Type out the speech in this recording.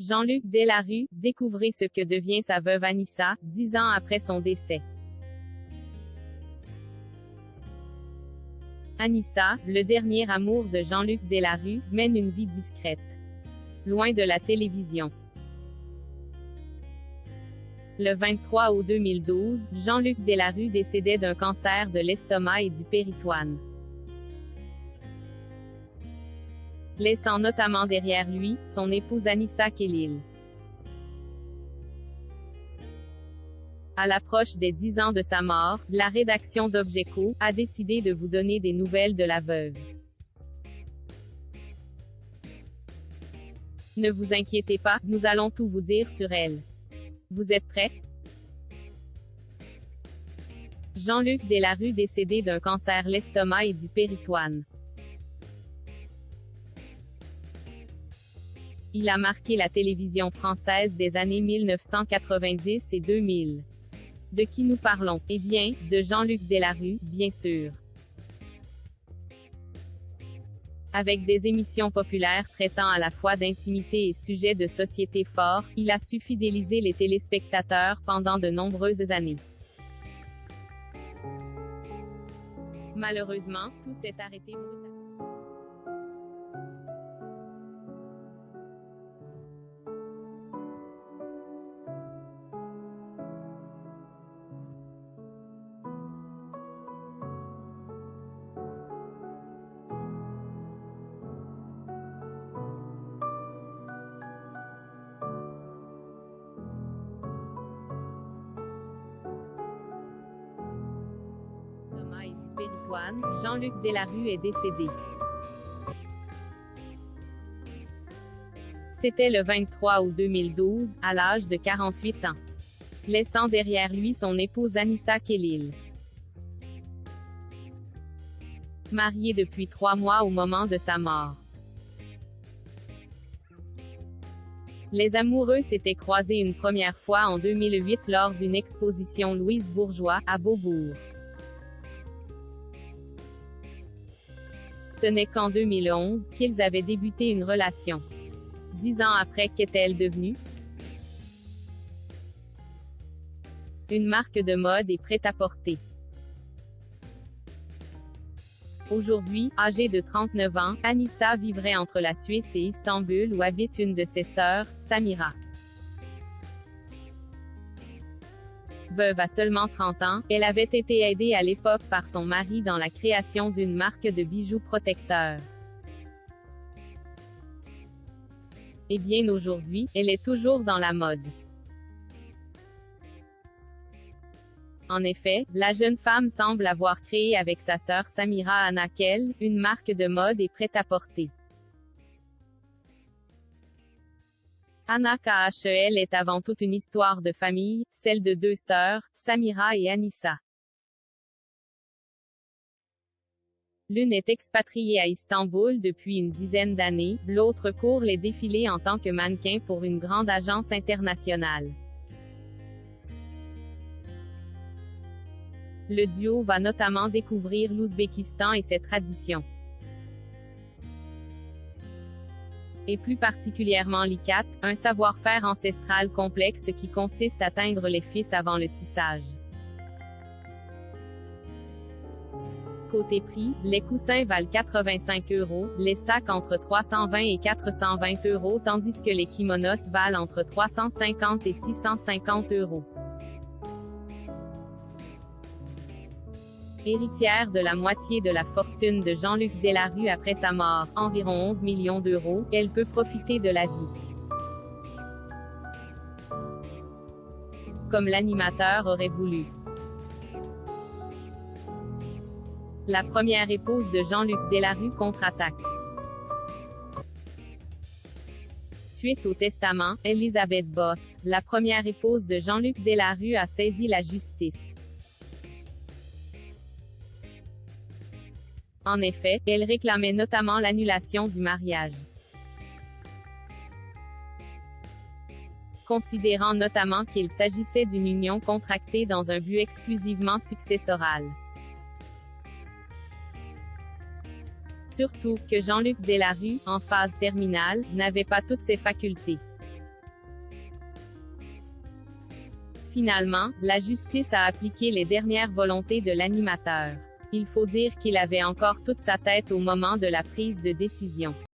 Jean-Luc Delarue, découvrez ce que devient sa veuve Anissa, 10 ans après son décès. Anissa, le dernier amour de Jean-Luc Delarue, mène une vie discrète. Loin de la télévision. Le 23 août 2012, Jean-Luc Delarue décédait d'un cancer de l'estomac et du péritoine, laissant notamment derrière lui, son épouse Anissa Khelil. À l'approche des 10 ans de sa mort, la rédaction d'Objeco a décidé de vous donner des nouvelles de la veuve. Ne vous inquiétez pas, nous allons tout vous dire sur elle. Vous êtes prêts? Jean-Luc Delarue décédé d'un cancer l'estomac et du péritoine. Il a marqué la télévision française des années 1990 et 2000. De qui nous parlons? Eh bien, de Jean-Luc Delarue, bien sûr. Avec des émissions populaires traitant à la fois d'intimité et sujets de société forts, il a su fidéliser les téléspectateurs pendant de nombreuses années. Malheureusement, tout s'est arrêté brutalement. Et du péritoine, Jean-Luc Delarue est décédé. C'était le 23 août 2012, à l'âge de 48 ans. Laissant derrière lui son épouse Anissa Khelil. Marié depuis 3 mois au moment de sa mort. Les amoureux s'étaient croisés une première fois en 2008 lors d'une exposition Louise Bourgeois, à Beaubourg. Ce n'est qu'en 2011 qu'ils avaient débuté une relation. 10 ans après, qu'est-elle devenue? Une marque de mode et prêt-à-porter. Aujourd'hui, âgée de 39 ans, Anissa vivrait entre la Suisse et Istanbul où habite une de ses sœurs, Samira. Veuve à seulement 30 ans, elle avait été aidée à l'époque par son mari dans la création d'une marque de bijoux protecteurs. Et bien aujourd'hui, elle est toujours dans la mode. En effet, la jeune femme semble avoir créé avec sa sœur Samira Anna Khel, une marque de mode et prêt-à-porter. Anna Khel est avant tout une histoire de famille, celle de 2 sœurs, Samira et Anissa. L'une est expatriée à Istanbul depuis une dizaine d'années, l'autre court les défilés en tant que mannequin pour une grande agence internationale. Le duo va notamment découvrir l'Ouzbékistan et ses traditions. Et plus particulièrement l'ICAT, un savoir-faire ancestral complexe qui consiste à teindre les fils avant le tissage. Côté prix, les coussins valent 85 €, les sacs entre 320 et 420 € tandis que les kimonos valent entre 350 et 650 €. Héritière de la moitié de la fortune de Jean-Luc Delarue après sa mort, environ 11 millions d'euros, elle peut profiter de la vie. Comme l'animateur aurait voulu. La première épouse de Jean-Luc Delarue contre-attaque. Suite au testament, Elisabeth Bost, la première épouse de Jean-Luc Delarue a saisi la justice. En effet, elle réclamait notamment l'annulation du mariage. Considérant notamment qu'il s'agissait d'une union contractée dans un but exclusivement successoral. Surtout, que Jean-Luc Delarue, en phase terminale, n'avait pas toutes ses facultés. Finalement, la justice a appliqué les dernières volontés de l'animateur. Il faut dire qu'il avait encore toute sa tête au moment de la prise de décision.